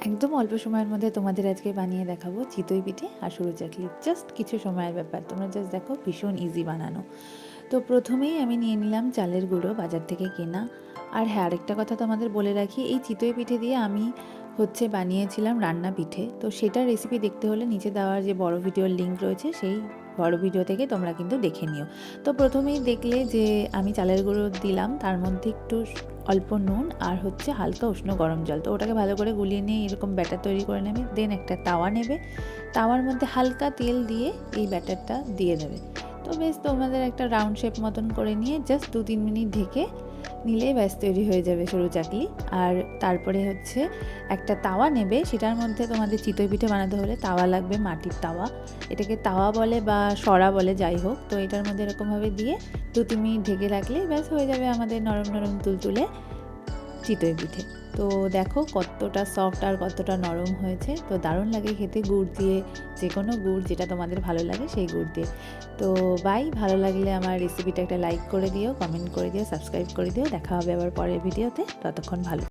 একদম অল্প সময়ের মধ্যে তোমাদের আজকে বানিয়ে দেখাবো চিতই পিঠে আর সরু চাকলি। জাস্ট কিছু সময়ের ব্যাপার, তোমরা জাস্ট দেখো, ভীষণ ইজি বানানো। তো প্রথমেই আমি নিয়ে নিলাম চালের গুঁড়ো, বাজার থেকে কেনা। আর হ্যাঁ, আরেকটা কথা তোমাদের বলে রাখি, এই চিতই পিঠে দিয়ে আমি বানিয়েছিলাম রান্না পিঠে। তো সেটার রেসিপি দেখতে হলে নিচে দেওয়ার যে বড় ভিডিওর লিঙ্ক রয়েছে, সেই বড় ভিডিও থেকে তোমরা কিন্তু দেখে নিও। তো প্রথমেই দেখলে যে আমি চালের গুঁড়ো দিলাম, তার মধ্যে একটু অল্প নুন আর হালকা উষ্ণ গরম জল। তো ওটাকে ভালো করে গুলিয়ে নিয়ে এরকম ব্যাটার তৈরি করে নেবে। দেন একটা তাওয়া নেবে, তাওয়ার মধ্যে হালকা তেল দিয়ে এই ব্যাটারটা দিয়ে দেবে। তো বেশ তোমাদের একটা রাউন্ড শেপ মতন করে নিয়ে জাস্ট 2-3 মিনিট ঢেকে নিলেই ব্যাস তৈরি হয়ে যাবে সরু চাকলি। আর তারপরে একটা তাওয়া নেবে, সেটার মধ্যে তোমাদের চিতই পিঠে বানাতে হলে তাওয়া লাগবে, মাটির তাওয়া। এটাকে তাওয়া বলে বা সরা বলে, যাই হোক। তো এটার মধ্যে এরকমভাবে দিয়ে 2-3 মিনিট ঢেকে রাখলেই ব্যাস হয়ে যাবে আমাদের নরম নরম তুলতুলে চিতই পিঠে। তো দেখো কতটা সফট আর কতটা নরম হয়েছে। তো দারুণ লাগে খেতে গুড় দিয়ে, যে কোনো গুড় যেটা তোমাদের ভালো লাগে সেই গুড় দিয়ে। তো বাই, ভালো লাগলে আমার রেসিপিটা একটা লাইক করে দিও, কমেন্ট করে দিও, সাবস্ক্রাইব করে দিও। দেখা হবে আবার পরের ভিডিওতে, ততক্ষণ ভালো।